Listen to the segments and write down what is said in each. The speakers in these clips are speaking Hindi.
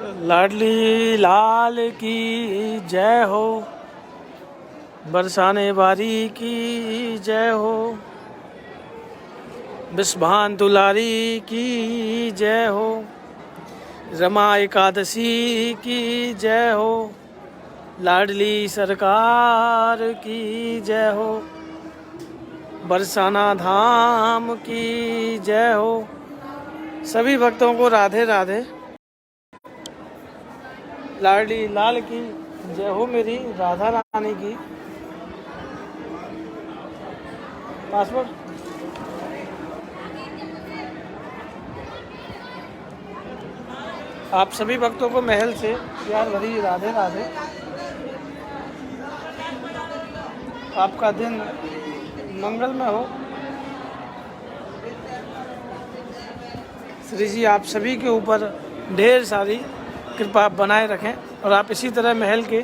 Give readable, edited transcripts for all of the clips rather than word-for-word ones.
लाडली लाल की जय हो, बरसाने बारी की जय हो, बिस्भान दुलारी की जय हो, रमा एकादशी की जय हो, लाडली सरकार की जय हो, बरसाना धाम की जय हो। सभी भक्तों को राधे राधे। लाडली लाल की जय हो, मेरी राधा रानी की। पासवर्ड आप सभी भक्तों को महल से प्यार भरी राधे राधे। आपका दिन मंगलमय हो। श्री जी आप सभी के ऊपर ढेर सारी कृपा बनाए रखें और आप इसी तरह महल के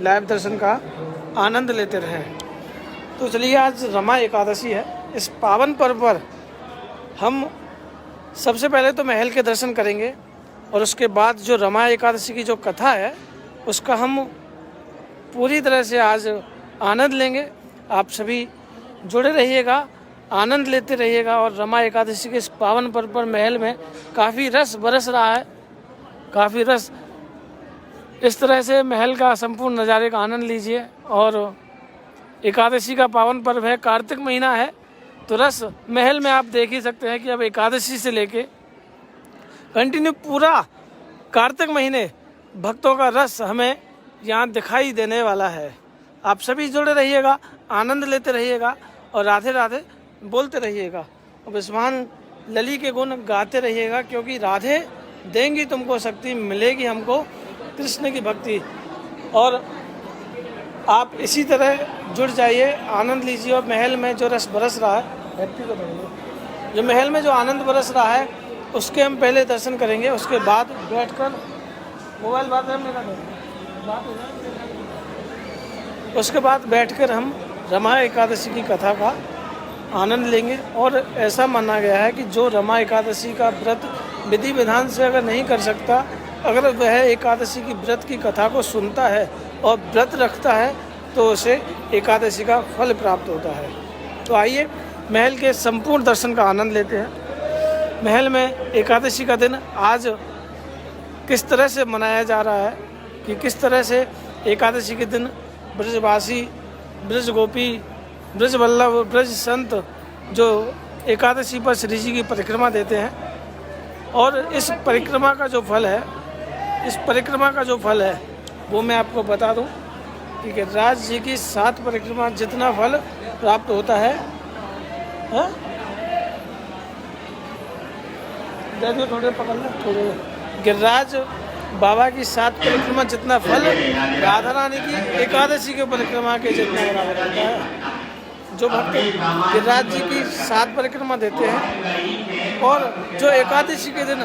लाइव दर्शन का आनंद लेते रहें। तो चलिए, आज रमा एकादशी है। इस पावन पर्व पर हम सबसे पहले तो महल के दर्शन करेंगे और उसके बाद जो रमा एकादशी की जो कथा है उसका हम पूरी तरह से आज आनंद लेंगे। आप सभी जुड़े रहिएगा, आनंद लेते रहिएगा। और रमा एकादशी के इस पावन पर्व पर महल में काफ़ी रस बरस रहा है, काफ़ी रस। इस तरह से महल का संपूर्ण नज़ारे का आनंद लीजिए। और एकादशी का पावन पर्व है, कार्तिक महीना है, तो रस महल में आप देख ही सकते हैं कि अब एकादशी से लेके कंटिन्यू पूरा कार्तिक महीने भक्तों का रस हमें यहाँ दिखाई देने वाला है। आप सभी जुड़े रहिएगा, आनंद लेते रहिएगा और राधे राधे बोलते रहिएगा और बिस्वान लली के गुण गाते रहिएगा, क्योंकि राधे देंगी तुमको शक्ति, मिलेगी हमको कृष्ण की भक्ति। और आप इसी तरह जुड़ जाइए, आनंद लीजिए। और महल में जो रस बरस रहा है, जो महल में जो आनंद बरस रहा है उसके हम पहले दर्शन करेंगे। उसके बाद बैठकर मोबाइल बात है मेरा, उसके बाद बैठकर हम रमा एकादशी की कथा का आनंद लेंगे। और ऐसा माना गया है कि जो रमा एकादशी का व्रत विधि विधान से अगर नहीं कर सकता, अगर वह एकादशी की व्रत की कथा को सुनता है और व्रत रखता है तो उसे एकादशी का फल प्राप्त होता है। तो आइए महल के संपूर्ण दर्शन का आनंद लेते हैं। महल में एकादशी का दिन आज किस तरह से मनाया जा रहा है कि किस तरह से एकादशी के दिन ब्रजवासी, ब्रज गोपी, ब्रज वल्लभ, ब्रज संत जो एकादशी पर श्री जी की परिक्रमा देते हैं। और इस परिक्रमा का जो फल है, इस परिक्रमा का जो फल है वो मैं आपको बता दूं कि गिरिराज जी की 7 परिक्रमा जितना फल प्राप्त होता है, थोड़े पकड़ लो, थोड़े। गिरिराज बाबा की 7 परिक्रमा जितना फल राधा रानी की एकादशी के परिक्रमा के जितना बराबर होता है। जो भक्त गिरिराज जी की 7 परिक्रमा देते हैं और जो एकादशी के दिन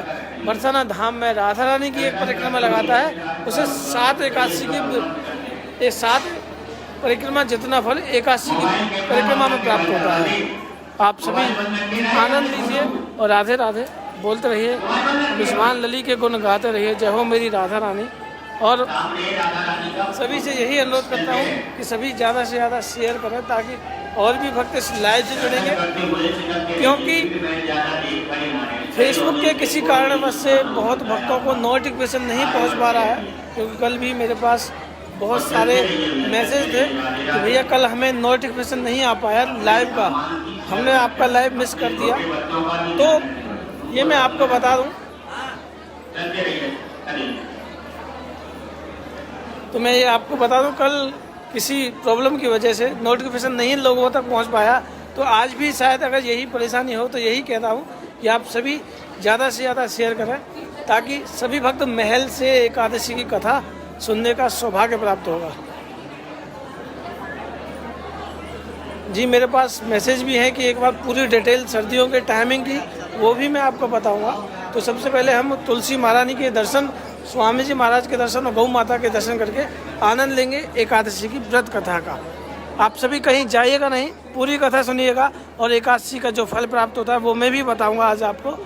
बरसाना धाम में राधा रानी की एक परिक्रमा लगाता है, उसे 7 एकादशी की 7 परिक्रमा जितना फल एकादशी की परिक्रमा में प्राप्त होता है। आप सभी आनंद लीजिए और राधे राधे बोलते रहिए, बिस्वान लली के गुण गाते रहिए। जय हो मेरी राधा रानी। और सभी से यही अनुरोध करता हूँ कि सभी ज़्यादा से ज़्यादा शेयर करें ताकि और भी भक्त इस लाइव से जुड़ेंगे, क्योंकि फेसबुक के किसी कारणवश से बहुत भक्तों को नोटिफिकेशन नहीं पहुँच पा रहा है। क्योंकि कल भी मेरे पास बहुत सारे मैसेज थे कि भैया कल हमें नोटिफिकेशन नहीं आ पाया लाइव का, हमने आपका लाइव मिस कर दिया। तो ये मैं आपको बता दूं, तो मैं ये आपको बता दूं, कल किसी प्रॉब्लम की वजह से नोटिफिकेशन नहीं लोगों तक पहुंच पाया। तो आज भी शायद अगर यही परेशानी हो तो यही कहता हूं कि आप सभी ज़्यादा से ज़्यादा शेयर करें ताकि सभी भक्त महल से एकादशी की कथा सुनने का सौभाग्य प्राप्त होगा। जी मेरे पास मैसेज भी है कि एक बार पूरी डिटेल सर्दियों के टाइमिंग की वो भी मैं आपको बताऊंगा। तो सबसे पहले हम तुलसी महारानी के दर्शन, स्वामी जी महाराज के दर्शन और गौ माता के दर्शन करके आनंद लेंगे एकादशी की व्रत कथा का। आप सभी कहीं जाइएगा नहीं, पूरी कथा सुनिएगा और एकादशी का जो फल प्राप्त होता है वो मैं भी बताऊंगा आज आपको।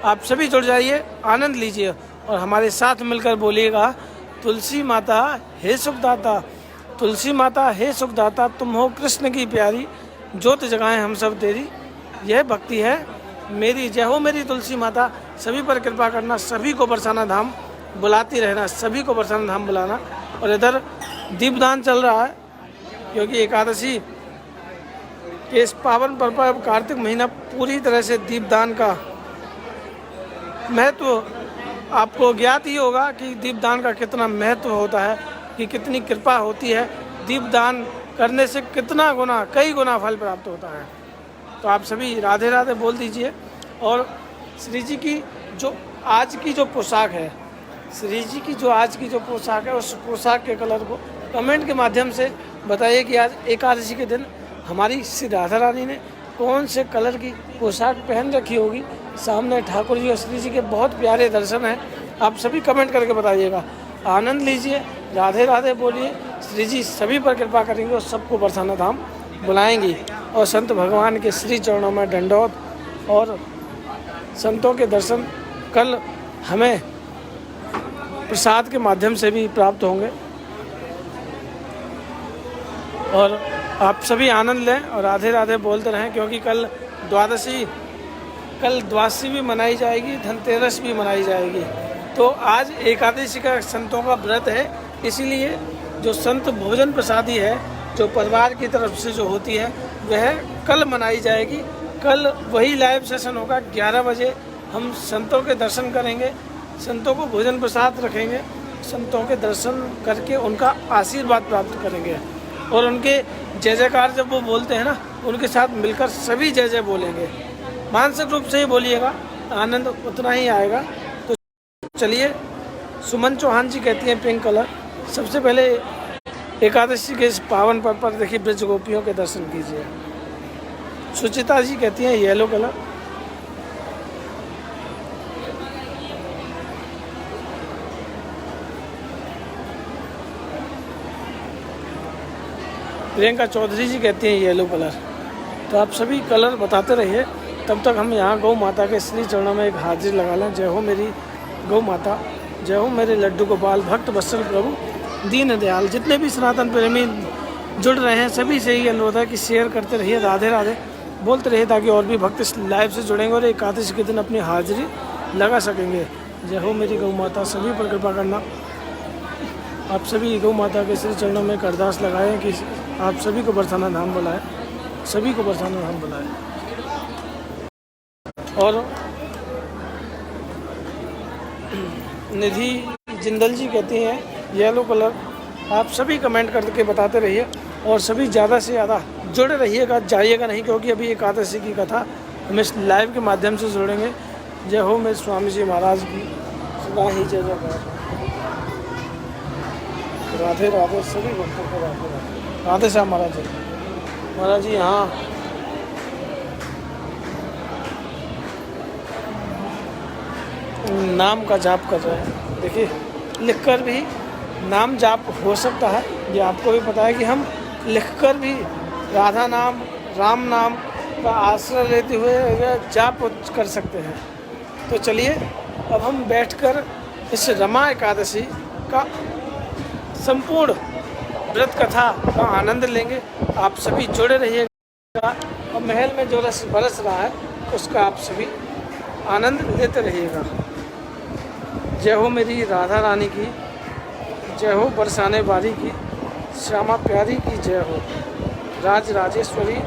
आप सभी जुड़ जाइए, आनंद लीजिए और हमारे साथ मिलकर बोलिएगा, तुलसी माता हे सुखदाता, तुलसी माता हे सुखदाता, तुम हो कृष्ण की प्यारी, ज्योत जगाएं हम सब तेरी, यह भक्ति है मेरी। जय हो मेरी तुलसी माता। सभी पर कृपा करना, सभी को बरसाना धाम बुलाती रहना, सभी को बरसाना धाम बुलाना। और इधर दीपदान चल रहा है, क्योंकि एकादशी के इस पावन पर्व पर कार्तिक महीना पूरी तरह से दीपदान का महत्व आपको ज्ञात ही होगा कि दीपदान का कितना महत्व होता है, कि कितनी कृपा होती है। दीपदान करने से कितना गुना, कई गुना फल प्राप्त होता है। तो आप सभी राधे राधे बोल दीजिए। और श्री जी की जो आज की जो पोशाक है, श्री जी की जो आज की जो पोशाक है, उस पोशाक के कलर को कमेंट के माध्यम से बताइए कि आज एकादशी के दिन हमारी श्री राधा रानी ने कौन से कलर की पोशाक पहन रखी होगी। सामने ठाकुर जी और श्री जी के बहुत प्यारे दर्शन हैं, आप सभी कमेंट करके बताइएगा। आनंद लीजिए, राधे राधे बोलिए। श्री जी सभी पर कृपा करेंगे और सबको बरसाना धाम बुलाएंगी। और संत भगवान के श्री चरणों में दंडौत और संतों के दर्शन कल हमें प्रसाद के माध्यम से भी प्राप्त होंगे। और आप सभी आनंद लें और राधे राधे बोलते रहें, क्योंकि कल द्वादशी भी मनाई जाएगी, धनतेरस भी मनाई जाएगी। तो आज एकादशी का संतों का व्रत है, इसीलिए जो संत भोजन प्रसादी है, जो परिवार की तरफ से जो होती है, वह कल मनाई जाएगी। कल वही लाइव सेशन होगा 11 बजे। हम संतों के दर्शन करेंगे, संतों को भोजन प्रसाद रखेंगे, संतों के दर्शन करके उनका आशीर्वाद प्राप्त करेंगे। और उनके जय जयकार जब वो बोलते हैं ना, उनके साथ मिलकर सभी जय जय बोलेंगे। मानसिक रूप से ही बोलिएगा, आनंद उतना ही आएगा। तो चलिए, सुमन चौहान जी कहती हैं पिंक कलर। सबसे पहले एकादशी के इस पावन पर्व पर देखिए ब्रज गोपियों के दर्शन कीजिए। सुचिता जी कहती हैं येलो कलर। प्रियंका चौधरी जी कहती हैं येलो कलर। तो आप सभी कलर बताते रहिए, तब तक हम यहाँ गौ माता के श्री चरणों में एक हाजिर लगा लें। जय हो मेरी गौ माता, जय हो मेरे लड्डू गोपाल, भक्त वत्सल प्रभु दीन दयाल। जितने भी सनातन प्रेमी जुड़ रहे हैं, सभी से ही अनुरोध है कि शेयर करते रहिए, राधे राधे बोलते रहिए, ताकि और भी भक्त इस लाइव से जुड़ेंगे और एकादशी के दिन अपनी हाजिरी लगा सकेंगे। जय हो मेरी गौ माता, सभी पर कृपा करना। आप सभी गौ माता के श्री चरणों में एक अरदास लगाएं कि आप सभी को बरसाना धाम बुलाए, सभी को बरसाना धाम बुलाए। और निधि जिंदल जी कहती हैं येलो कलर। आप सभी कमेंट करके बताते रहिए और सभी ज़्यादा से ज़्यादा जुड़े रहिएगा, जाइएगा नहीं, क्योंकि अभी एकादशी की कथा हम इस लाइव के माध्यम से जोड़ेंगे। जय हो मेरे स्वामी जी महाराज की सदा ही जय जयकार। राधे राधे सभी भक्तों को राधे राधे। राधे श्याम महाराज जी। महाराज जी यहाँ नाम का जाप कर रहे हैं। देखिए, लिखकर भी नाम जाप हो सकता है, ये आपको भी पता है कि हम लिखकर भी राधा नाम, राम नाम का आश्रय लेते हुए जाप कर सकते हैं। तो चलिए, अब हम बैठकर इस रमा एकादशी का संपूर्ण व्रत कथा का आनंद लेंगे। आप सभी जुड़े रहिएगा और महल में जो रस बरस रहा है उसका आप सभी आनंद लेते रहिएगा। जय हो मेरी राधा रानी की, जय हो बरसाने वाली की, श्यामा प्यारी की जय हो, राज राजेश्वरी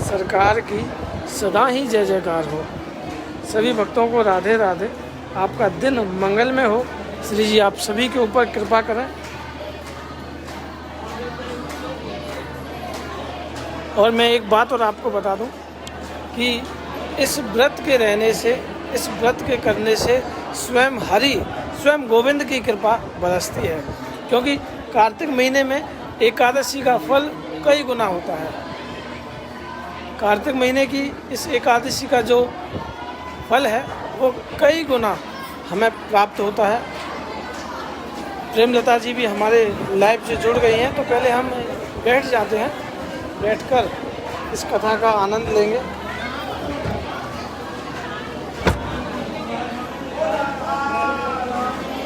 सरकार की सदा ही जय जयकार हो। सभी भक्तों को राधे राधे। आपका दिन मंगलमय हो। श्री जी आप सभी के ऊपर कृपा करें। और मैं एक बात और आपको बता दूं कि इस व्रत के रहने से, इस व्रत के करने से स्वयं हरि, स्वयं गोविंद की कृपा बरसती है, क्योंकि कार्तिक महीने में एकादशी का फल कई गुना होता है। कार्तिक महीने की इस एकादशी का जो फल है वो कई गुना हमें प्राप्त होता है। प्रेमलता जी भी हमारे लाइव से जुड़ गई हैं, तो पहले हम बैठ जाते हैं, बैठकर इस कथा का आनंद लेंगे।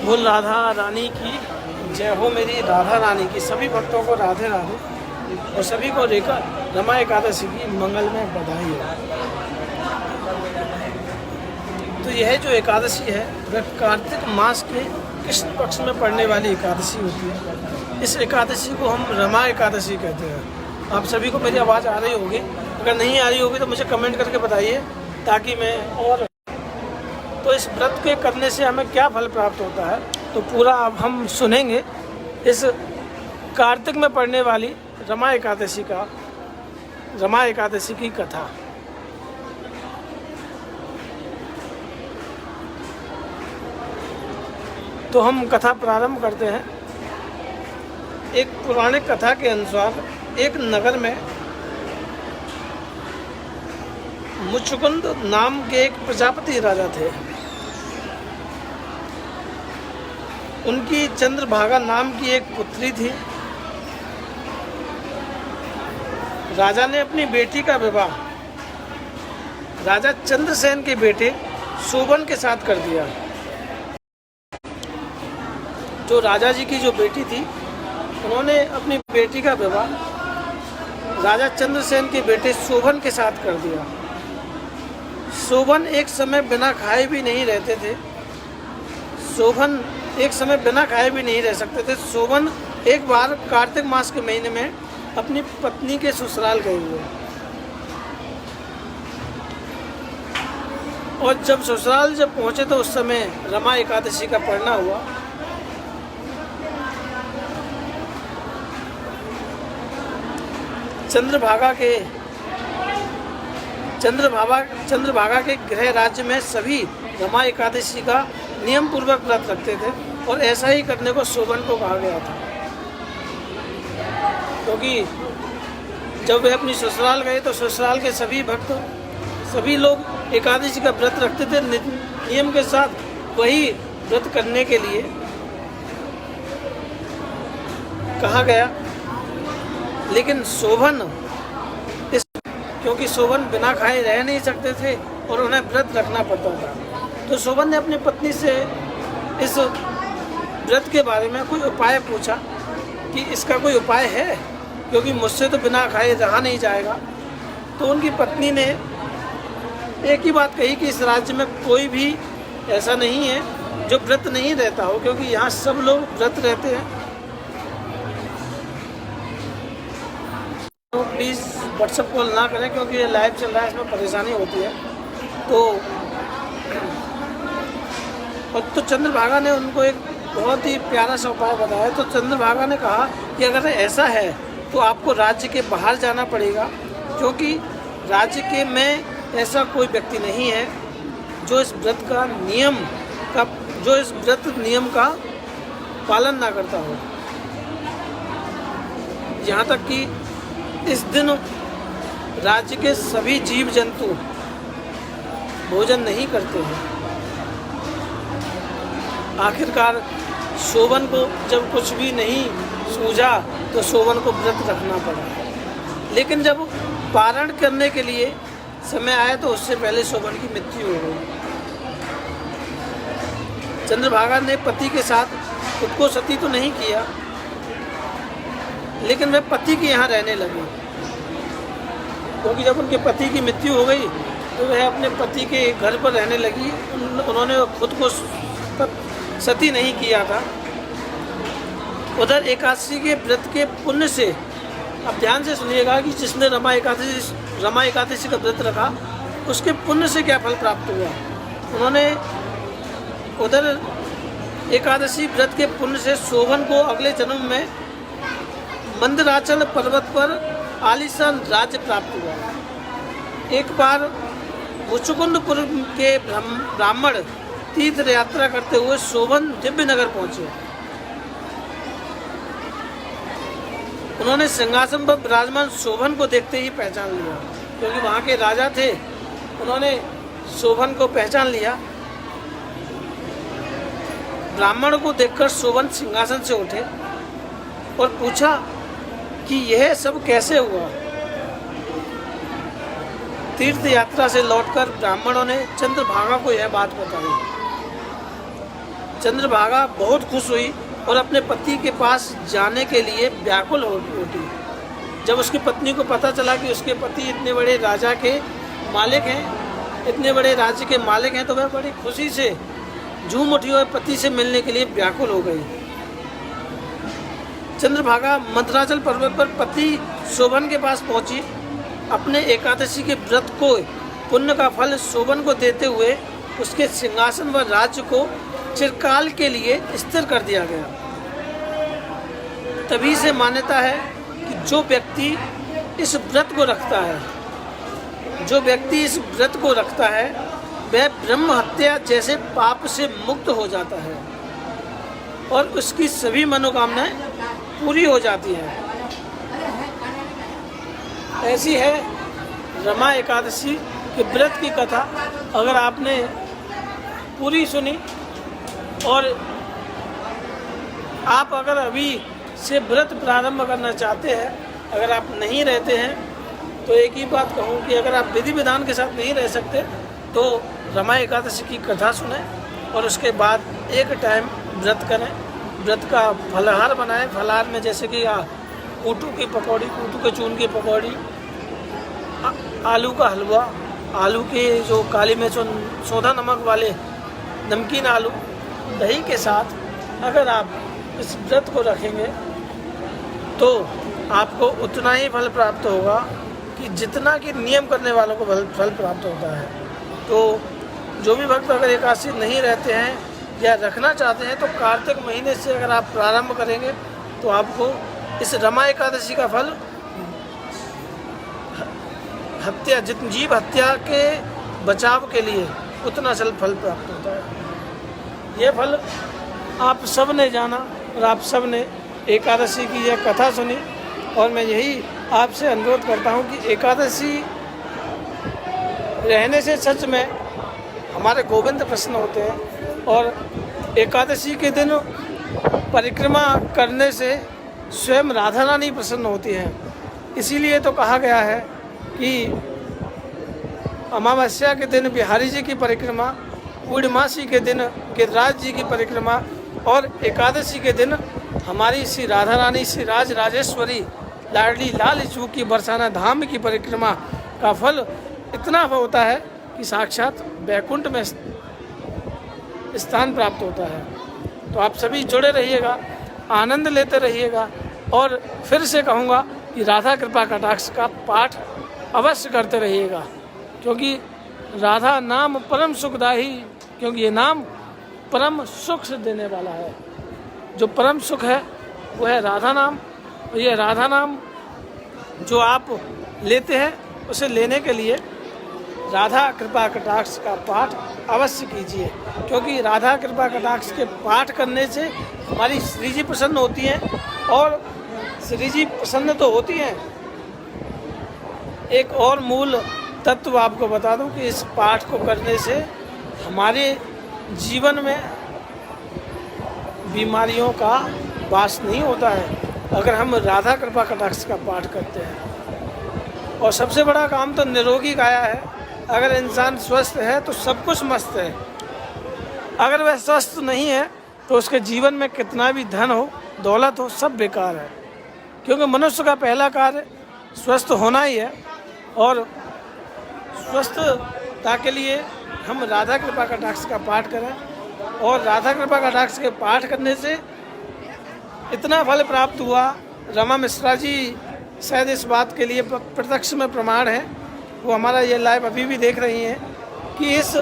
बोल राधा रानी की जय हो, मेरी राधा रानी की। सभी भक्तों को राधे राधे और सभी को रमा एकादशी की मंगलमय बधाई हो। तो यह जो एकादशी है वह कार्तिक मास के कृष्ण पक्ष में पड़ने वाली एकादशी होती है। इस एकादशी को हम रमा एकादशी कहते हैं। आप सभी को मेरी आवाज़ आ रही होगी, अगर नहीं आ रही होगी तो मुझे कमेंट करके बताइए, ताकि मैं और। तो इस व्रत के करने से हमें क्या फल प्राप्त होता है, तो पूरा अब हम सुनेंगे इस कार्तिक में पड़ने वाली रमा एकादशी की कथा। तो हम कथा प्रारंभ करते हैं। एक पुराने कथा के अनुसार एक नगर में मुचुकुंद नाम के एक प्रजापति राजा थे। उनकी चंद्रभागा नाम की एक पुत्री थी। राजा ने अपनी बेटी का विवाह राजा चंद्रसेन के बेटे शोभन के साथ कर दिया। जो राजा जी की जो बेटी थी, उन्होंने अपनी बेटी का विवाह राजा चंद्रसेन के बेटे शोभन के साथ कर दिया। शोभन एक समय बिना खाए भी नहीं रहते थे। शोभन एक समय बिना खाए भी नहीं रह सकते थे। शोभन एक बार कार्तिक मास के महीने में अपनी पत्नी के ससुराल गए हुए, और जब ससुराल पहुंचे तो उस समय रमा एकादशी का पड़ना हुआ। चंद्रभागा के गृह राज्य में सभी रमा एकादशी का नियम पूर्वक व्रत रखते थे, और ऐसा ही करने को शोभन को कहा गया था। क्योंकि जब वे अपनी ससुराल गए तो ससुराल के सभी भक्त, सभी लोग एकादशी का व्रत रखते थे नियम के साथ। वही व्रत करने के लिए कहा गया, लेकिन शोभन क्योंकि शोभन बिना खाए रह नहीं सकते थे और उन्हें व्रत रखना पड़ता था। तो शोभन ने अपनी पत्नी से इस व्रत के बारे में कोई उपाय पूछा कि इसका कोई उपाय है, क्योंकि मुझसे तो बिना खाए रहा नहीं जाएगा। तो उनकी पत्नी ने एक ही बात कही कि इस राज्य में कोई भी ऐसा नहीं है जो व्रत नहीं रहता हो, क्योंकि यहाँ सब लोग व्रत रहते हैं। तो प्लीज़ व्हाट्सएप कॉल ना करें, क्योंकि ये लाइव चल रहा है, इसमें परेशानी होती है। तो चंद्रभागा ने उनको एक बहुत ही प्यारा सा उपाय बताया। तो चंद्रभागा ने कहा कि अगर ऐसा है तो आपको राज्य के बाहर जाना पड़ेगा, क्योंकि राज्य के में ऐसा कोई व्यक्ति नहीं है जो इस व्रत नियम का पालन ना करता हो। यहाँ तक कि इस दिन राज्य के सभी जीव जंतु भोजन नहीं करते हैं। आखिरकार शोभन को जब कुछ भी नहीं सूझा तो शोभन को व्रत रखना पड़ा, लेकिन जब पारण करने के लिए समय आया तो उससे पहले शोभन की मृत्यु हो गई। चंद्रभागा ने पति के साथ खुद को सती तो नहीं किया, लेकिन वह पति के यहाँ रहने लगी, क्योंकि जब उनके पति की मृत्यु हो गई तो वह अपने पति के घर पर रहने लगी। उन्होंने खुद को सती नहीं किया था। उधर एकादशी के व्रत के पुण्य से, अब ध्यान से सुनिएगा कि जिसने रमा एकादशी का व्रत रखा उसके पुण्य से क्या फल प्राप्त हुआ। उन्होंने उधर एकादशी व्रत के पुण्य से शोभन को अगले जन्म में मंदराचल पर्वत पर आलीशान राज्य प्राप्त हुआ। एक बार मुचुकुंदपुर के ब्राह्मण तीर्थ यात्रा करते हुए शोभन दिव्य नगर पहुंचे। उन्होंने सिंहासन पर विराजमान शोभन को देखते ही पहचान लिया, क्योंकि वहाँ के राजा थे। उन्होंने शोभन को पहचान लिया। ब्राह्मण को देखकर शोभन सिंहासन से उठे और पूछा कि यह सब कैसे हुआ। तीर्थ यात्रा से लौटकर ब्राह्मणों ने चंद्रभागा को यह बात बताई। चंद्रभागा बहुत खुश हुई और अपने पति के पास जाने के लिए व्याकुल हो उठी। जब उसकी पत्नी को पता चला कि उसके पति इतने बड़े राजा के मालिक हैं, इतने बड़े राज्य के मालिक हैं, तो वह बड़ी खुशी से झूम उठी और पति से मिलने के लिए व्याकुल हो गई। चंद्रभागा मंदराचल पर्वत पर पति शोभन के पास पहुंची। अपने एकादशी के व्रत को पुण्य का फल शोभन को देते हुए उसके सिंहासन व राज्य को चिरकाल के लिए स्थिर कर दिया गया। तभी से मान्यता है कि जो व्यक्ति इस व्रत को रखता है, वह ब्रह्म हत्या जैसे पाप से मुक्त हो जाता है और उसकी सभी मनोकामनाएं पूरी हो जाती हैं। ऐसी है रमा एकादशी के व्रत की कथा। अगर आपने पूरी सुनी और आप अगर अभी से व्रत प्रारंभ करना चाहते हैं, अगर आप नहीं रहते हैं, तो एक ही बात कहूँ कि अगर आप विधि विधान के साथ नहीं रह सकते तो रमा एकादशी की कथा सुने और उसके बाद एक टाइम व्रत करें। व्रत का फलाहार बनाएं। फलाहार में जैसे कि कूटू की पकौड़ी, कूटू के चून की पकौड़ी, आलू का हलवा, आलू के जो काली मिर्च और सोधा नमक वाले नमकीन आलू, दही के साथ अगर आप इस व्रत को रखेंगे तो आपको उतना ही फल प्राप्त होगा कि जितना कि नियम करने वालों को फल प्राप्त होता है। तो जो भी भक्त अगर एकादशी नहीं रहते हैं या रखना चाहते हैं तो कार्तिक महीने से अगर आप प्रारंभ करेंगे तो आपको इस रमा एकादशी का फल जीव हत्या के बचाव के लिए उतना जल्द फल प्राप्त होता है। ये फल आप सब ने जाना और आप सब ने एकादशी की यह कथा सुनी और मैं यही आपसे अनुरोध करता हूँ कि एकादशी रहने से सच में हमारे गोविंद प्रसन्न होते हैं और एकादशी के दिन परिक्रमा करने से स्वयं राधा रानी प्रसन्न होती हैं। इसीलिए तो कहा गया है कि अमावस्या के दिन बिहारी जी की परिक्रमा, पूर्णमासी के दिन गिरिराज जी की परिक्रमा और एकादशी के दिन हमारी श्री राधा रानी श्री राज राजेश्वरी लाडली लाल चू की बरसाना धाम की परिक्रमा का फल इतना होता है कि साक्षात वैकुंठ में स्थान प्राप्त होता है। तो आप सभी जुड़े रहिएगा, आनंद लेते रहिएगा और फिर से कहूँगा कि राधा कृपा कटाक्ष का पाठ अवश्य करते रहिएगा, क्योंकि राधा नाम परम सुखदायी, क्योंकि ये नाम परम सुख से देने वाला है। जो परम सुख है वो है राधा नाम। और ये राधा नाम जो आप लेते हैं उसे लेने के लिए राधा कृपा कटाक्ष का पाठ अवश्य कीजिए, क्योंकि राधा कृपा कटाक्ष के पाठ करने से हमारी श्री जी प्रसन्न होती हैं और श्री जी प्रसन्न तो होती हैं। एक और मूल तत्व आपको बता दूं कि इस पाठ को करने से हमारे जीवन में बीमारियों का वास नहीं होता है अगर हम राधा कृपा कटाक्ष का पाठ करते हैं। और सबसे बड़ा काम तो निरोगी काया है। अगर इंसान स्वस्थ है तो सब कुछ मस्त है, अगर वह स्वस्थ नहीं है तो उसके जीवन में कितना भी धन हो, दौलत हो, सब बेकार है, क्योंकि मनुष्य का पहला कार्य स्वस्थ होना ही है। और स्वस्थता के लिए हम राधा कृपा कटाक्ष का पाठ करें और राधा कृपा कटाक्ष के पाठ करने से इतना फल प्राप्त हुआ। रमा मिश्रा जी शायद इस बात के लिए प्रत्यक्ष में प्रमाण है, वो हमारा ये लाइव अभी भी देख रही हैं कि इस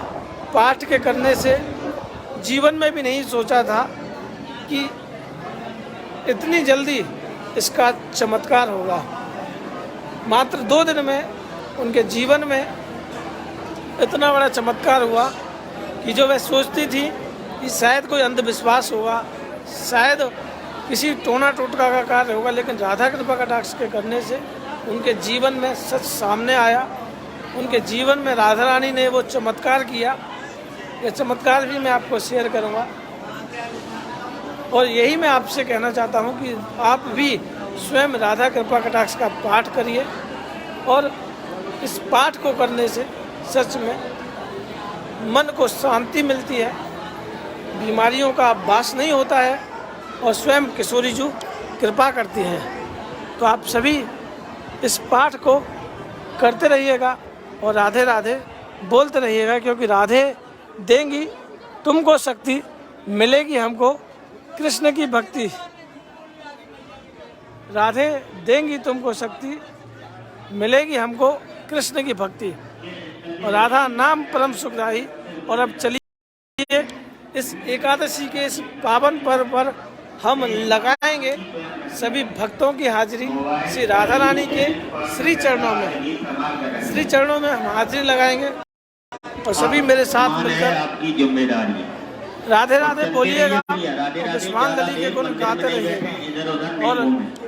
पाठ के करने से जीवन में भी नहीं सोचा था कि इतनी जल्दी इसका चमत्कार होगा। मात्र 2 दिन में उनके जीवन में इतना बड़ा चमत्कार हुआ कि जो वह सोचती थी कि शायद कोई अंधविश्वास होगा, शायद किसी टोना टोटका का कार्य होगा, लेकिन राधा कृपा कटाक्ष के करने से उनके जीवन में सच सामने आया। उनके जीवन में राधा रानी ने वो चमत्कार किया। ये चमत्कार भी मैं आपको शेयर करूँगा और यही मैं आपसे कहना चाहता हूँ कि आप भी स्वयं राधा कृपा कटाक्ष का पाठ करिए और इस पाठ को करने से सच में मन को शांति मिलती है बीमारियों का वास नहीं होता है और स्वयं किशोरी जी कृपा करती हैं। तो आप सभी इस पाठ को करते रहिएगा और राधे राधे बोलते रहिएगा, क्योंकि राधे देंगी तुमको शक्ति, मिलेगी हमको कृष्ण की भक्ति। राधे देंगी तुमको शक्ति, मिलेगी हमको कृष्ण की भक्ति। और राधा नाम परम सुखदाई। और अब चलिए इस एकादशी के इस पावन पर्व पर हम लगाएंगे सभी भक्तों की हाजिरी श्री राधा रानी के श्री चरणों में हम हाजिरी लगाएंगे। और सभी मेरे साथ मिलकर आपकी जिम्मेदारी राधे राधे बोलिएगा और विस्मान लली के गुण गाते रहिएगा। और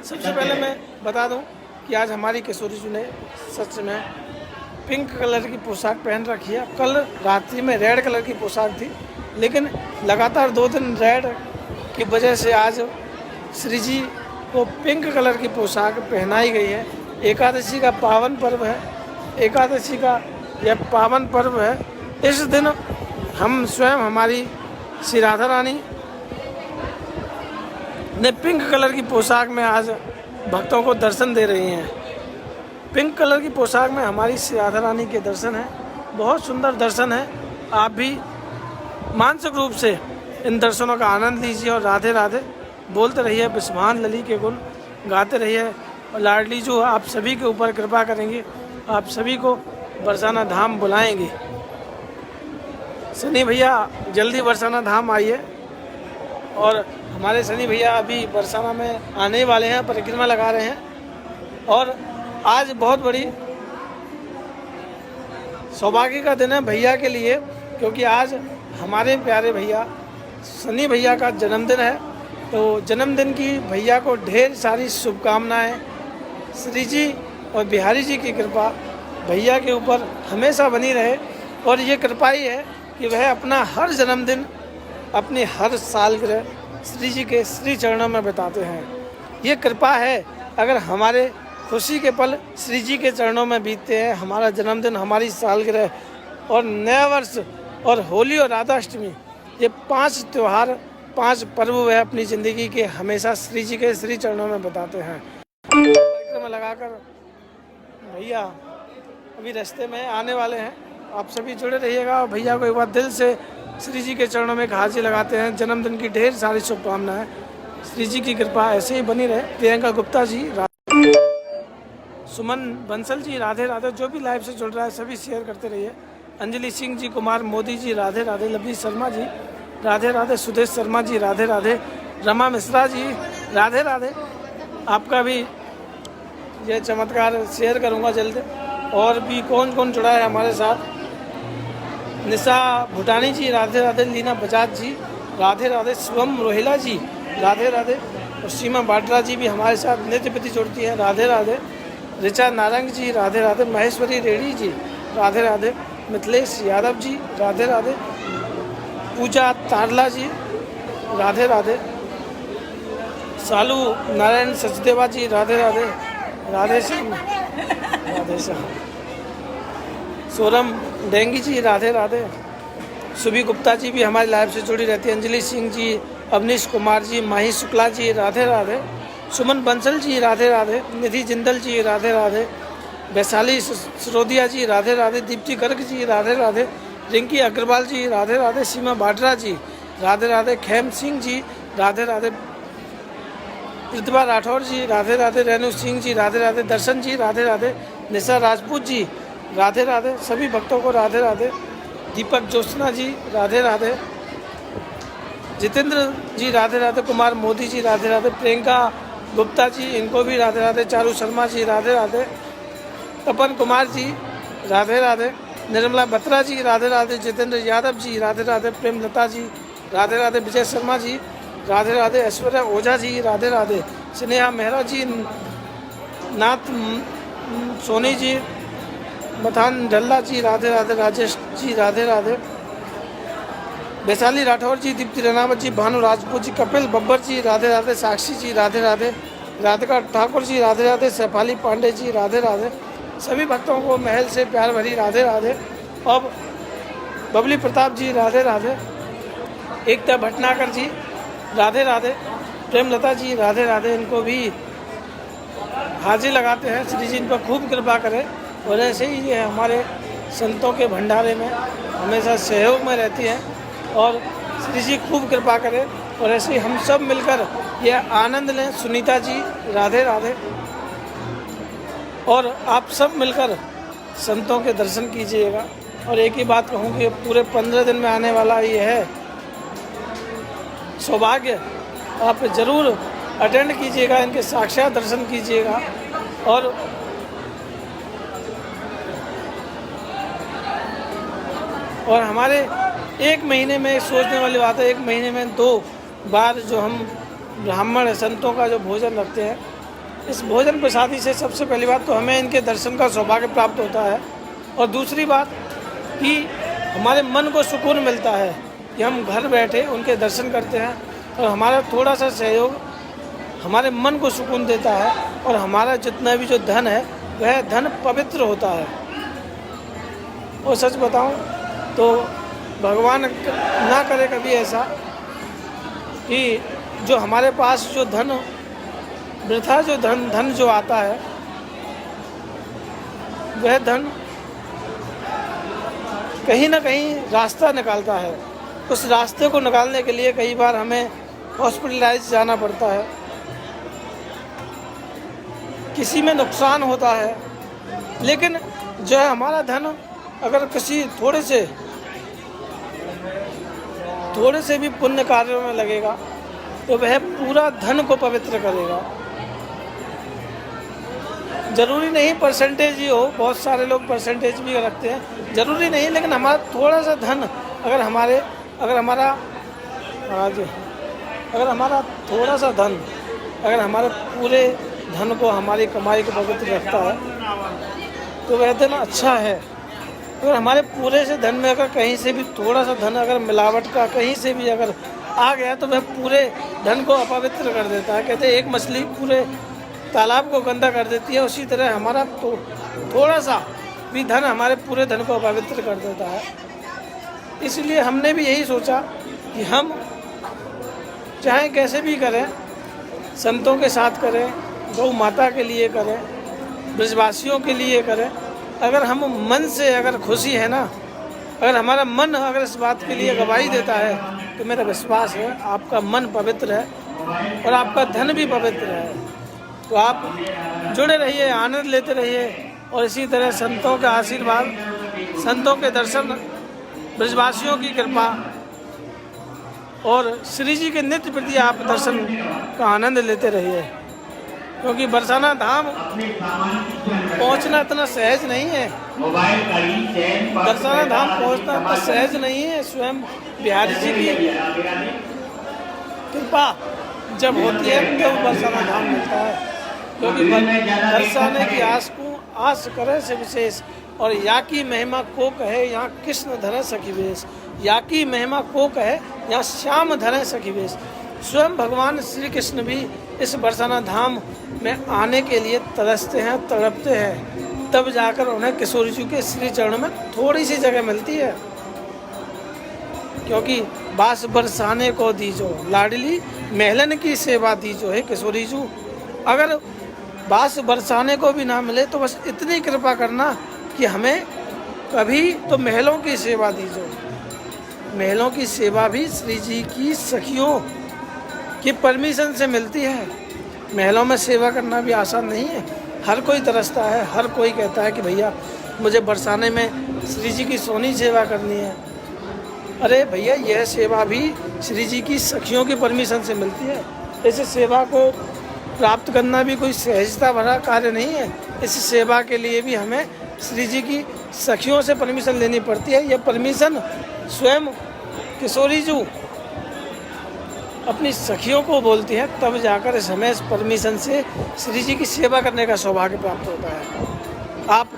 सबसे पहले मैं बता दूं कि आज हमारी किशोरी जी ने सच में पिंक कलर की पोशाक पहन रखी है। कल रात्रि में रेड कलर की पोशाक थी, लेकिन लगातार 2 दिन रेड की वजह से आज श्री जी को पिंक कलर की पोशाक पहनाई गई है। एकादशी का पावन पर्व है, एकादशी का यह पावन पर्व है। इस दिन हम स्वयं हमारी श्री राधा रानी ने पिंक कलर की पोशाक में आज भक्तों को दर्शन दे रही हैं। पिंक कलर की पोशाक में हमारी श्री राधा रानी के दर्शन हैं, बहुत सुंदर दर्शन है। आप भी मानसिक रूप से इन दर्शनों का आनंद लीजिए और राधे राधे बोलते रहिए, विस्मान लली के गुण गाते रहिए। और लाडली जो आप सभी के ऊपर कृपा करेंगी, आप सभी को बरसाना धाम बुलाएंगे। सनी भैया जल्दी बरसाना धाम आइए। और हमारे सनी भैया अभी बरसाना में आने वाले हैं, परिक्रमा लगा रहे हैं। और आज बहुत बड़ी सौभाग्य का दिन है भैया के लिए, क्योंकि आज हमारे प्यारे भैया सनी भैया का जन्मदिन है। तो जन्मदिन की भैया को ढेर सारी शुभकामनाएं। श्री जी और बिहारी जी की कृपा भैया के ऊपर हमेशा बनी रहे। और ये कृपा ही है कि वह अपना हर जन्मदिन, अपनी हर सालगिरह श्री जी के श्री चरणों में बिताते हैं। ये कृपा है। अगर हमारे खुशी के पल श्री जी के चरणों में बीतते हैं, हमारा जन्मदिन, हमारी सालगिरह और नया वर्ष और होली और राधाष्टमी, ये 5 त्यौहार, 5 पर्व वह अपनी ज़िंदगी के हमेशा श्री जी के श्री चरणों में बताते हैं। कार्यक्रम लगाकर भैया अभी रास्ते में आने वाले हैं। आप सभी जुड़े रहिएगा और भैया को एक बार दिल से श्री जी के चरणों में एक हाजिरी लगाते हैं। जन्मदिन की ढेर सारी शुभकामनाएं। श्री जी की कृपा ऐसे ही बनी रहे। प्रियंका गुप्ता जी, सुमन बंसल जी, राधे राधे। जो भी लाइव से जुड़ रहा है सभी शेयर करते रहिए। अंजलि सिंह जी, कुमार मोदी जी, राधे राधे। लवली शर्मा जी, राधे राधे। सुदेश शर्मा जी, राधे राधे। रमा मिश्रा जी, राधे राधे। आपका भी ये चमत्कार शेयर करूँगा जल्द। और भी कौन कौन जुड़ा है हमारे साथ? निशा भूटानी जी, राधे राधे। लीना बजाज जी, राधे राधे। शिवम रोहिला जी, राधे राधे। और सीमा बाड्रा जी भी हमारे साथ नित्य प्रति जुड़ती हैं, राधे राधे। ऋचा नारंग जी, राधे राधे। महेश्वरी रेड्डी जी, राधे राधे। मिथिलेश यादव जी, राधे राधे। पूजा तारला जी, राधे राधे। सालू नारायण सचदेवा जी, राधे राधे। राधे श्याम, राधे श्याम। सोरम डेंगी जी, राधे राधे। सुबी गुप्ता जी भी हमारी लाइव से जुड़ी रहती है। अंजलि सिंह जी, अवनीश कुमार जी, माही शुक्ला जी, राधे राधे। सुमन बंसल जी, राधे राधे। निधि जिंदल जी, राधे राधे। वैशाली सिरोदिया जी, राधे राधे। दीप्ति गर्ग जी, राधे राधे। रिंकी अग्रवाल जी, राधे राधे। सीमा बाड्रा जी, राधे राधे। खेम सिंह जी, राधे राधे। प्रतिभा राठौर जी, राधे राधे। रेणु सिंह जी, राधे राधे। दर्शन जी, राधे राधे। निशा राजपूत जी, राधे राधे। सभी भक्तों को राधे राधे। दीपक ज्योत्सना जी, राधे राधे। जितेंद्र जी, राधे राधे। कुमार मोदी जी, राधे राधे। प्रियंका गुप्ता जी, इनको भी राधे राधे। चारू शर्मा जी, राधे राधे। तपन कुमार जी, राधे राधे। निर्मला बत्रा जी, राधे राधे। जितेंद्र यादव जी, राधे राधे। प्रेमलता जी, राधे राधे। विजय शर्मा जी, राधे राधे। ऐश्वर्या ओझा जी, राधे राधे। स्नेहा मेहरा जी, नाथ सोनी जी, मथान ढल्ला जी, राधे राधे। राजेश जी, राधे राधे। वैशाली राठौर जी, दीप्ति रनावत जी, भानु राजपूत जी, कपिल बब्बर जी, राधे राधे। साक्षी जी, राधे राधे। राधिका ठाकुर जी, राधे राधे। सैफाली पांडे जी, राधे राधे। सभी भक्तों को महल से प्यार भरी राधे राधे। और बबली प्रताप जी, राधे राधे। एकता भटनागर जी राधे राधे, प्रेमलता जी राधे राधे, इनको भी हाजिर लगाते हैं। श्री जी इन पर खूब कृपा करें और ऐसे ही ये हमारे संतों के भंडारे में हमेशा सहयोग में रहती है और श्री जी खूब कृपा करें और ऐसे ही हम सब मिलकर यह आनंद लें। सुनीता जी राधे राधे, और आप सब मिलकर संतों के दर्शन कीजिएगा। और एक ही बात कहूँ कि पूरे 15 दिन में आने वाला ये है सौभाग्य, आप ज़रूर अटेंड कीजिएगा, इनके साक्षात दर्शन कीजिएगा। और हमारे एक महीने में सोचने वाली बात है, एक महीने में 2 बार जो हम ब्राह्मण संतों का जो भोजन रखते हैं, इस भोजन प्रसादी से सबसे पहली बात तो हमें इनके दर्शन का सौभाग्य प्राप्त होता है और दूसरी बात कि हमारे मन को सुकून मिलता है कि हम घर बैठे उनके दर्शन करते हैं और हमारा थोड़ा सा सहयोग हमारे मन को सुकून देता है और हमारा जितना भी जो धन है वह धन पवित्र होता है। और सच बताऊं तो भगवान ना करे कभी ऐसा कि जो हमारे पास जो धन वृथा जो धन जो आता है वह धन कहीं ना कहीं रास्ता निकालता है। उस रास्ते को निकालने के लिए कई बार हमें हॉस्पिटलाइज जाना पड़ता है, किसी में नुकसान होता है, लेकिन जो है हमारा धन अगर किसी थोड़े से भी पुण्य कार्यों में लगेगा तो वह पूरा धन को पवित्र करेगा। ज़रूरी नहीं परसेंटेज ही हो, बहुत सारे लोग परसेंटेज भी रखते हैं, ज़रूरी नहीं, लेकिन हमारा थोड़ा सा धन अगर हमारा थोड़ा सा धन अगर हमारे पूरे धन को, हमारी कमाई को पवित्र रखता है तो वह धन अच्छा है। अगर हमारे पूरे से धन में अगर कहीं से भी थोड़ा सा धन अगर मिलावट का कहीं से भी अगर आ गया तो वह पूरे धन को अपवित्र कर देता है। कहते हैं एक मछली पूरे तालाब को गंदा कर देती है, उसी तरह हमारा तो थोड़ा सा भी धन हमारे पूरे धन को अपवित्र कर देता है। इसलिए हमने भी यही सोचा कि हम चाहे कैसे भी करें, संतों के साथ करें, गौ माता के लिए करें, ब्रजवासियों के लिए करें। अगर हम मन से अगर खुशी है ना, अगर हमारा मन अगर इस बात के लिए गवाही देता है तो मेरा विश्वास है आपका मन पवित्र है और आपका धन भी पवित्र है। तो आप जुड़े रहिए, आनंद लेते रहिए और इसी तरह संतों का आशीर्वाद, संतों के दर्शन, ब्रजवासियों की कृपा और श्री जी के नित्य प्रति आप दर्शन का आनंद लेते रहिए, क्योंकि बरसाना धाम पहुंचना इतना सहज नहीं है। बरसाना धाम पहुंचना इतना सहज नहीं है। स्वयं बिहारी जी की कृपा जब होती है तब बरसाना धाम मिलता है, क्योंकि बरसाने की आस करे से विशेष और या की महिमा को कहे यहाँ कृष्ण धरे सखी वेश, या की महिमा को कहे यहाँ श्याम धरे सखी वेश। स्वयं भगवान श्री कृष्ण भी इस बरसाना धाम में आने के लिए तरसते हैं, तड़पते हैं, तब जाकर उन्हें किशोरी जी के श्री चरण में थोड़ी सी जगह मिलती है। क्योंकि बास बरसाने को दीजो लाडली महलन की सेवा दीजो है किशोरी जी। अगर बास बरसाने को भी ना मिले तो बस इतनी कृपा करना कि हमें कभी तो महलों की सेवा दीजो। महलों की सेवा भी श्री जी की सखियों की परमिशन से मिलती है। महलों में सेवा करना भी आसान नहीं है। हर कोई तरसता है, हर कोई कहता है कि भैया मुझे बरसाने में श्री जी की सोनी सेवा करनी है। अरे भैया यह सेवा भी श्री जी की सखियों की परमिशन से मिलती है। इस सेवा को प्राप्त करना भी कोई सहजता भरा कार्य नहीं है। इस सेवा के लिए भी हमें श्री जी की सखियों से परमिशन लेनी पड़ती है। यह परमिशन स्वयं किशोरी जी अपनी सखियों को बोलती हैं, तब जाकर इस हमें इस परमिशन से श्री जी की सेवा करने का सौभाग्य प्राप्त होता है। आप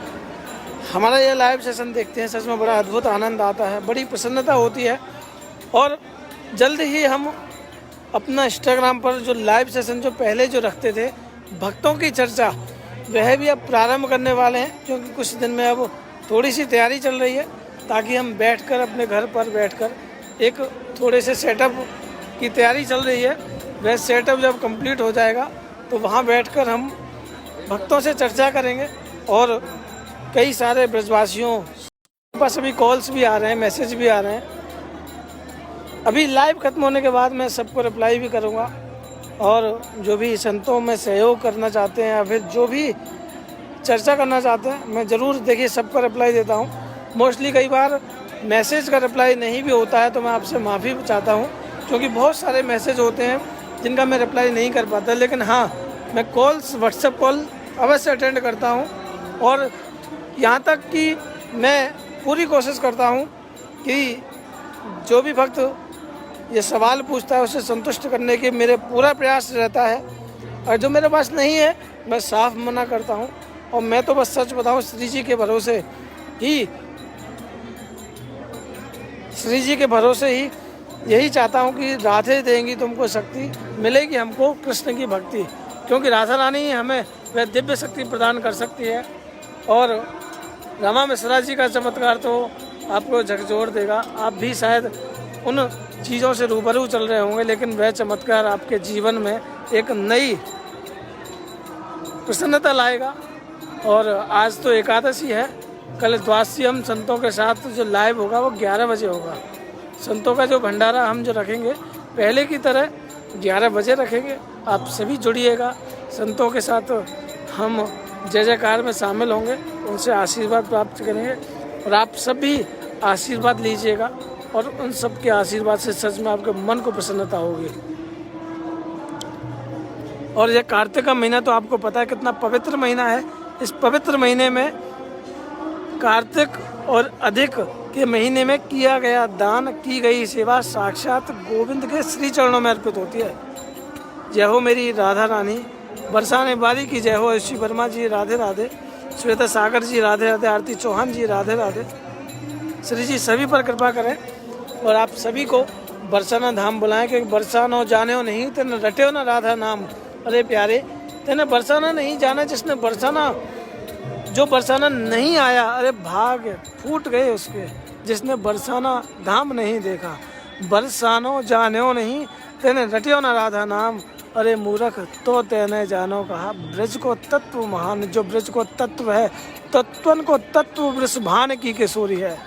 हमारा यह लाइव सेशन देखते हैं, सच में बड़ा अद्भुत आनंद आता है, बड़ी प्रसन्नता होती है। और जल्द ही हम अपना इंस्टाग्राम पर जो लाइव सेशन जो पहले जो रखते थे भक्तों की चर्चा, वह भी अब प्रारंभ करने वाले हैं, क्योंकि कुछ दिन में अब थोड़ी सी तैयारी चल रही है ताकि हम बैठकर अपने घर पर बैठकर एक थोड़े से सेटअप की तैयारी चल रही है। वह सेटअप जब कंप्लीट हो जाएगा तो वहाँ बैठकर हम भक्तों से चर्चा करेंगे और कई सारे ब्रजवासियों के पास अभी कॉल्स भी आ रहे हैं, मैसेज भी आ रहे हैं। अभी लाइव खत्म होने के बाद मैं सबको रिप्लाई भी करूँगा और जो भी संतों में सहयोग करना चाहते हैं या फिर जो भी चर्चा करना चाहते हैं मैं ज़रूर देखिए सबका रिप्लाई देता हूँ। मोस्टली कई बार मैसेज का रिप्लाई नहीं भी होता है तो मैं आपसे माफ़ी चाहता हूँ, क्योंकि बहुत सारे मैसेज होते हैं जिनका मैं रिप्लाई नहीं कर पाता। लेकिन हाँ, मैं कॉल्स, व्हाट्सएप कॉल अवश्य अटेंड करता हूँ और यहाँ तक कि मैं पूरी कोशिश करता हूँ कि जो भी भक्त ये सवाल पूछता है उसे संतुष्ट करने के मेरे पूरा प्रयास रहता है। और जो मेरे पास नहीं है मैं साफ मना करता हूँ। और मैं तो बस सच बताऊँ, श्री जी के भरोसे ही यही चाहता हूँ कि राधे देंगी तुमको शक्ति, मिलेगी हमको कृष्ण की भक्ति, क्योंकि राधा रानी ही हमें वह दिव्य शक्ति प्रदान कर सकती है। और रमा मिश्रा जी का चमत्कार तो आपको झकझोर देगा। आप भी शायद उन चीज़ों से रूबरू चल रहे होंगे, लेकिन वह चमत्कार आपके जीवन में एक नई प्रसन्नता लाएगा। और आज तो एकादशी है, कल द्वादशी हम संतों के साथ जो लाइव होगा वो 11 बजे होगा। संतों का जो भंडारा हम जो रखेंगे पहले की तरह 11 बजे रखेंगे। आप सभी जुड़िएगा, संतों के साथ हम जय जयकार में शामिल होंगे, उनसे आशीर्वाद प्राप्त करेंगे और आप सभी आशीर्वाद लीजिएगा और उन सब के आशीर्वाद से सच में आपके मन को प्रसन्नता होगी। और यह कार्तिक का महीना तो आपको पता है कितना पवित्र महीना है। इस पवित्र महीने में कार्तिक और अधिक के महीने में किया गया दान, की गई सेवा साक्षात गोविंद के श्री चरणों में अर्पित होती है। जय हो मेरी राधा रानी, बरसाने वाली की जय हो। श्री वर्मा जी राधे राधे, श्वेता सागर जी राधे राधे, आरती चौहान जी राधे राधे। श्री जी सभी पर कृपा करें और आप सभी को बरसाना धाम बुलाएं, क्योंकि बरसानो जाने हो नहीं तेने रटे हो ना राधा नाम। अरे प्यारे, तेने बरसाना नहीं जाना, जिसने बरसाना, जो बरसाना नहीं आया, अरे भाग फूट गए उसके, जिसने बरसाना धाम नहीं देखा। बरसानो जाने हो नहीं तेने रटियो ना राधा नाम। अरे मूर्ख, तो तेने जानो कहा ब्रज को तत्व महान। जो ब्रज को तत्व है, तत्वन को तत्व वृषभान की किशोरी है।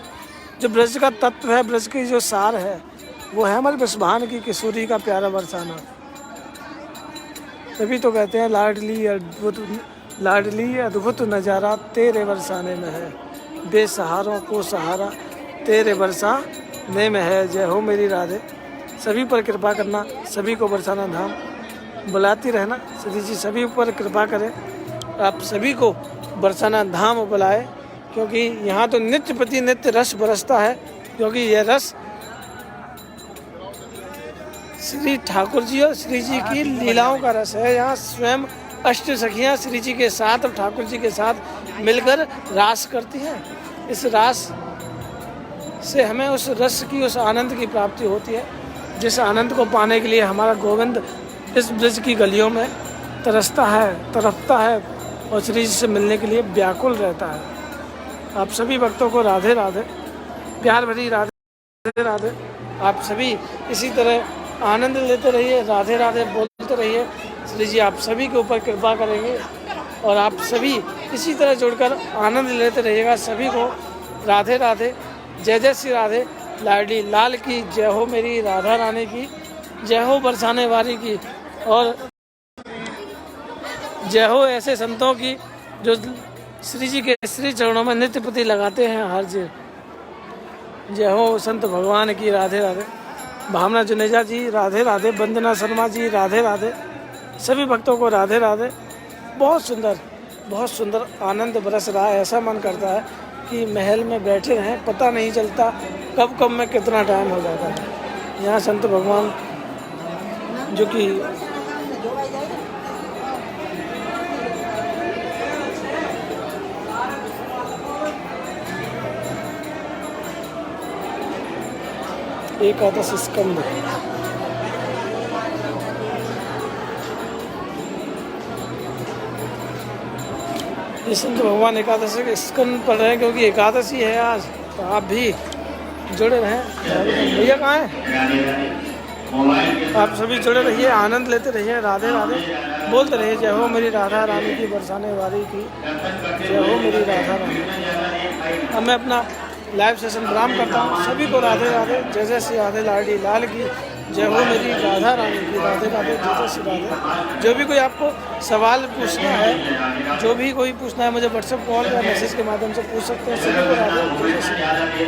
जो ब्रज का तत्व है, ब्रज की जो सार है, वो है हमारे वृषभान की किशोरी का प्यारा बरसाना। तभी तो कहते हैं लाडली अद्भुत नज़ारा तेरे बरसाने में है, बेसहारों को सहारा तेरे बरसाने में है। जय हो मेरी राधे। सभी पर कृपा करना, सभी को बरसाना धाम बुलाती रहना। श्री जी सभी पर कृपा करें, आप सभी को बरसाना धाम बुलाए, क्योंकि यहाँ तो नित्य प्रति नित्य रस बरसता है। क्योंकि यह रस श्री ठाकुर जी और श्री जी की लीलाओं का रस है। यहाँ स्वयं अष्ट सखियाँ श्री जी के साथ और ठाकुर जी के साथ मिलकर रास करती हैं। इस रास से हमें उस रस की, उस आनंद की प्राप्ति होती है, जिस आनंद को पाने के लिए हमारा गोविंद इस ब्रज की गलियों में तरसता है, तड़पता है और श्री जी से मिलने के लिए व्याकुल रहता है। आप सभी भक्तों को राधे राधे, प्यार भरी राधे राधे। आप सभी इसी तरह आनंद लेते रहिए, राधे राधे बोलते रहिए। श्री जी आप सभी के ऊपर कृपा करेंगे और आप सभी इसी तरह जुड़कर आनंद लेते रहिएगा। सभी को राधे राधे, जय जय श्री राधे। लाडली लाल की जय हो, मेरी राधा रानी की जय हो, बरसाने वाली की, और जय हो ऐसे संतों की जो श्री जी के श्री चरणों में नित्य प्रति लगाते हैं हर जी। जय हो संत भगवान की राधे राधे। भावना जुनेजा जी राधे राधे, वंदना शर्मा जी राधे राधे। सभी भक्तों को राधे राधे। बहुत सुंदर आनंद बरस रहा है। ऐसा मन करता है कि महल में बैठे रहें, पता नहीं चलता कब में कितना टाइम हो जाता है। यहाँ संत भगवान जो कि एकादश स्कंद, ये संत भगवान एकादशी के स्कंद पढ़ रहे हैं, क्योंकि एकादशी है आज। तो आप भी जुड़े रहें। भैया कहाँ हैं? आप सभी जुड़े रहिए, आनंद लेते रहिए। राधे राधे बोलते रहिए, जय हो मेरी राधा रानी की बरसाने वाली की, जय हो मेरी राधा रानी। अब मैं अपना लाइव सेशन विराम करता हूँ। सभी को राधे राधे, जय जय श्री राधे लाडी लाल की, जय हो मेरी राधा रानी की, राधे राधे, जय जय श्री राधे। जो भी कोई आपको सवाल पूछना है, जो भी कोई पूछना है, मुझे व्हाट्सएप कॉल या मैसेज के माध्यम से पूछ सकते हैं। सभी को राधे, जय जय श्री राधे।